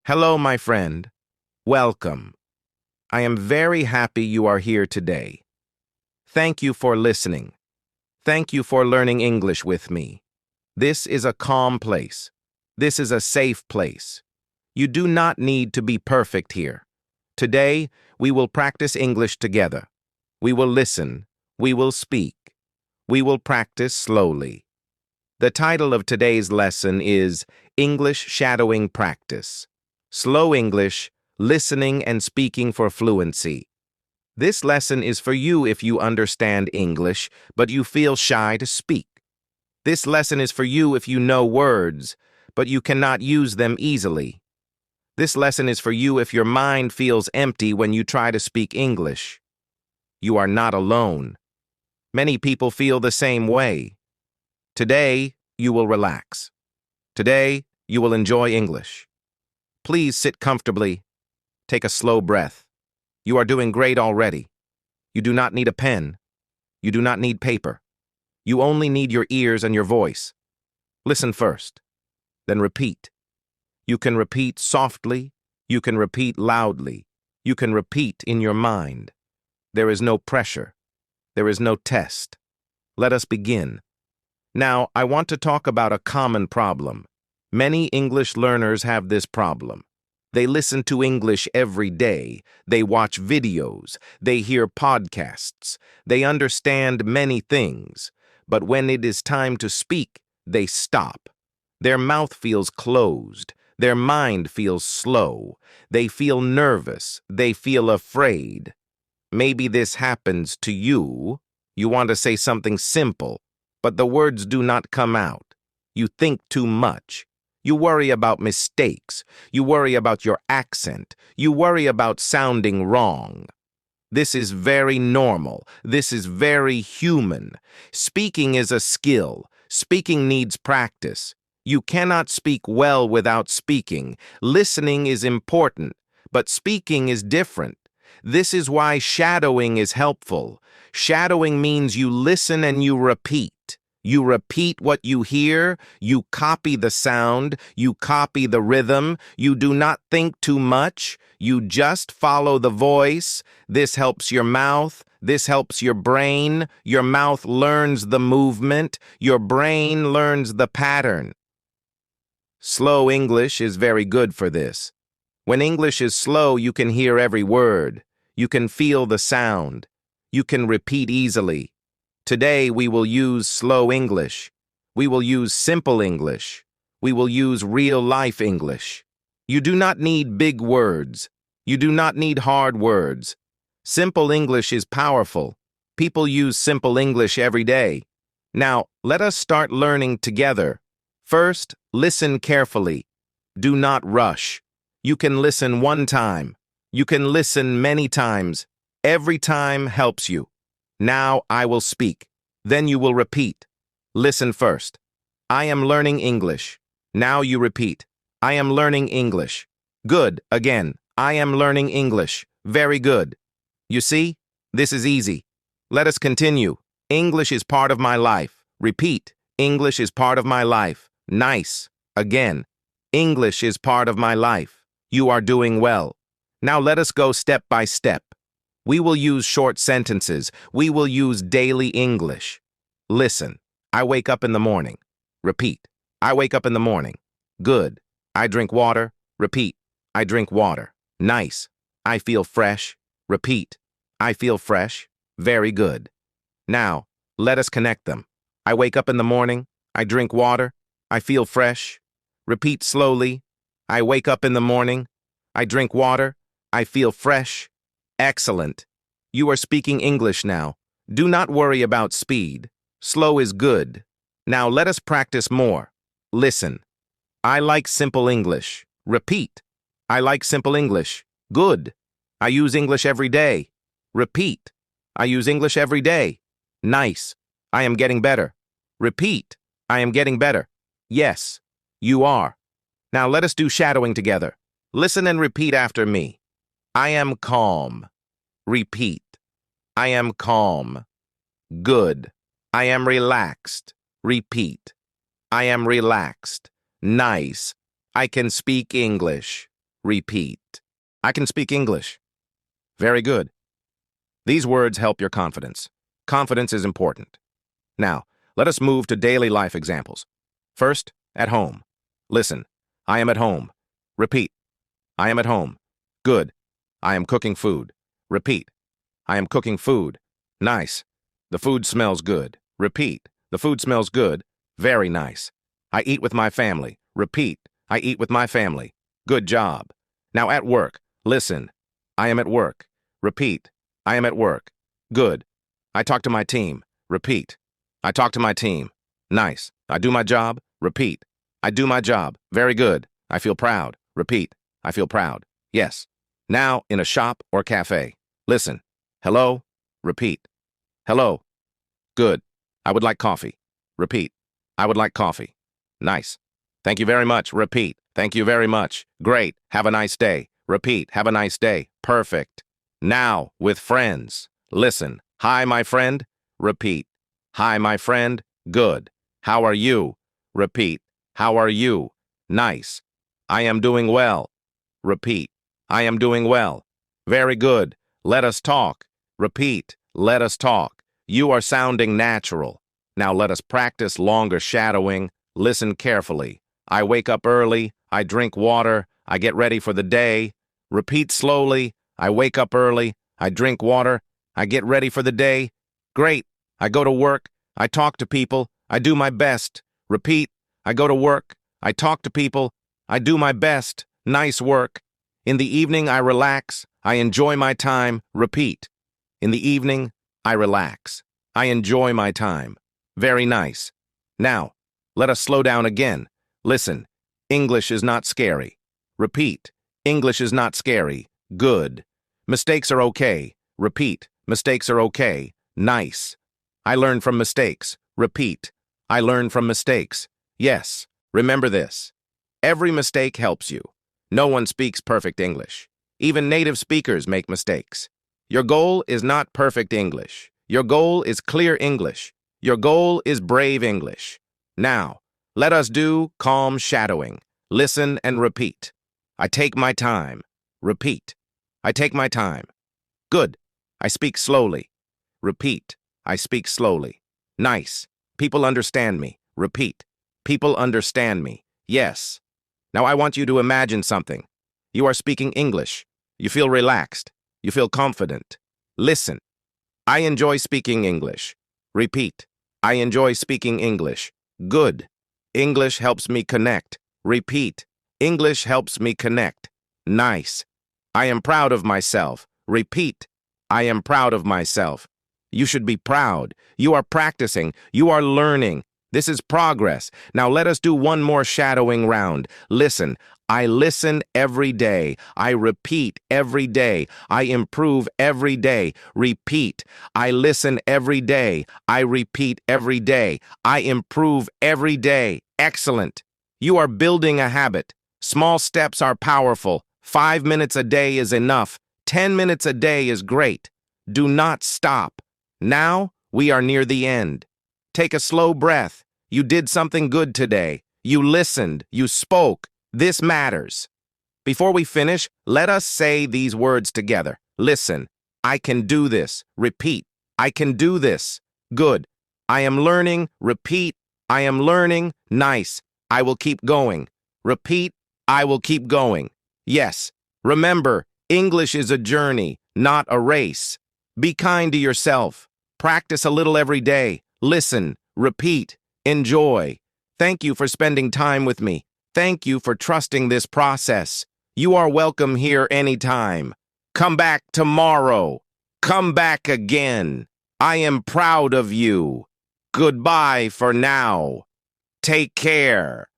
Hello, my friend. Welcome. I am very happy you are here today. Thank you for listening. Thank you for learning English with me. This is a calm place. This is a safe place. You do not need to be perfect here. Today, we will practice English together. We will listen. We will speak. We will practice slowly. The title of today's lesson is English Shadowing Practice. Slow English, listening and speaking for fluency. This lesson is for you if you understand English, but you feel shy to speak. This lesson is for you if you know words, but you cannot use them easily. This lesson is for you if your mind feels empty when you try to speak English. You are not alone. Many people feel the same way. Today, you will relax. Today, you will enjoy English. Please sit comfortably. Take a slow breath. You are doing great already. You do not need a pen. You do not need paper. You only need your ears and your voice. Listen first, then repeat. You can repeat softly. You can repeat loudly. You can repeat in your mind. There is no pressure. There is no test. Let us begin. Now, I want to talk about a common problem. Many English learners have this problem. They listen to English every day. They watch videos. They hear podcasts. They understand many things. But when it is time to speak, they stop. Their mouth feels closed. Their mind feels slow. They feel nervous. They feel afraid. Maybe this happens to you. You want to say something simple, but the words do not come out. You think too much. You worry about mistakes. You worry about your accent. You worry about sounding wrong. This is very normal. This is very human. Speaking is a skill. Speaking needs practice. You cannot speak well without speaking. Listening is important, but speaking is different. This is why shadowing is helpful. Shadowing means you listen and you repeat. You repeat what you hear, you copy the sound, you copy the rhythm, you do not think too much, you just follow the voice. This helps your mouth, this helps your brain. Your mouth learns the movement, your brain learns the pattern. Slow English is very good for this. When English is slow, you can hear every word. You can feel the sound. You can repeat easily. Today, we will use slow English. We will use simple English. We will use real-life English. You do not need big words. You do not need hard words. Simple English is powerful. People use simple English every day. Now, let us start learning together. First, listen carefully. Do not rush. You can listen one time. You can listen many times. Every time helps you. Now I will speak. Then you will repeat. Listen first. I am learning English. Now you repeat. I am learning English. Good. Again. I am learning English. Very good. You see? This is easy. Let us continue. English is part of my life. Repeat. English is part of my life. Nice. Again. English is part of my life. You are doing well. Now let us go step by step. We will use short sentences. We will use daily English. Listen. I wake up in the morning. Repeat. I wake up in the morning. Good. I drink water. Repeat. I drink water. Nice. I feel fresh. Repeat. I feel fresh. Very good. Now, let us connect them. I wake up in the morning. I drink water. I feel fresh. Repeat slowly. I wake up in the morning. I drink water. I feel fresh. Excellent. You are speaking English now. Do not worry about speed. Slow is good. Now let us practice more. Listen. I like simple English. Repeat. I like simple English. Good. I use English every day. Repeat. I use English every day. Nice. I am getting better. Repeat. I am getting better. Yes, you are. Now let us do shadowing together. Listen and repeat after me. I am calm. Repeat. I am calm. Good. I am relaxed. Repeat. I am relaxed. Nice. I can speak English. repeat. I can speak English. Very good. These words help your confidence. Confidence is important. Now, let us move to daily life examples. First, at home. Listen, I am at home. Repeat, I am at home. Good. I am cooking food. Repeat, I am cooking food. Nice. The food smells good. Repeat, the food smells good. Very nice. I eat with my family. Repeat, I eat with my family. Good job. Now at work. Listen, I am at work. Repeat, I am at work. Good. I talk to my team. Repeat, I talk to my team. Nice. I do my job. Repeat, I do my job. Very good. I feel proud. Repeat, I feel proud. Yes. Now in a shop or cafe. Listen, hello. Repeat, hello. Good. I would like coffee. Repeat, I would like coffee. Nice. Thank you very much. Repeat, thank you very much. Great. Have a nice day. Repeat, have a nice day. Perfect. Now, with friends. Listen, hi, my friend. Repeat, hi, my friend. Good. How are you? Repeat, how are you? Nice. I am doing well. Repeat, I am doing well. Very good. Let us talk. Repeat, let us talk. You are sounding natural. Now let us practice longer shadowing. Listen carefully. I wake up early. I drink water. I get ready for the day. Repeat slowly. I wake up early. I drink water. I get ready for the day. Great. I go to work. I talk to people. I do my best. Repeat. I go to work. I talk to people. I do my best. Nice work. In the evening, I relax. I enjoy my time. Repeat. In the evening, I relax. I enjoy my time. Very nice. Now, let us slow down again. Listen. English is not scary. Repeat. English is not scary. Good. Mistakes are okay. Repeat. Mistakes are okay. Nice. I learn from mistakes. Repeat. I learn from mistakes. Yes. Remember this. Every mistake helps you. No one speaks perfect English. Even native speakers make mistakes. Your goal is not perfect English. Your goal is clear English. Your goal is brave English. Now, let us do calm shadowing. Listen and repeat. I take my time. Repeat. I take my time. Good. I speak slowly. Repeat. I speak slowly. Nice. People understand me. Repeat. People understand me. Yes. Now I want you to imagine something. You are speaking English. You feel relaxed. You feel confident. Listen. I enjoy speaking English. Repeat. I enjoy speaking English. Good. English helps me connect. Repeat. English helps me connect. Nice. I am proud of myself. Repeat. I am proud of myself. You should be proud. You are practicing. You are learning. This is progress. Now let us do one more shadowing round. Listen. I listen every day. I repeat every day. I improve every day. Repeat. I listen every day. I repeat every day. I improve every day. Excellent. You are building a habit. Small steps are powerful. 5 minutes a day is enough. 10 minutes a day is great. Do not stop. Now we are near the end. Take a slow breath. You did something good today. You listened. You spoke. This matters. Before we finish, let us say these words together. Listen. I can do this. Repeat. I can do this. Good. I am learning. Repeat. I am learning. Nice. I will keep going. Repeat. I will keep going. Yes. Remember, English is a journey, not a race. Be kind to yourself. Practice a little every day. Listen. Repeat. Enjoy. Thank you for spending time with me. Thank you for trusting this process. You are welcome here anytime. Come back tomorrow. Come back again. I am proud of you. Goodbye for now. Take care.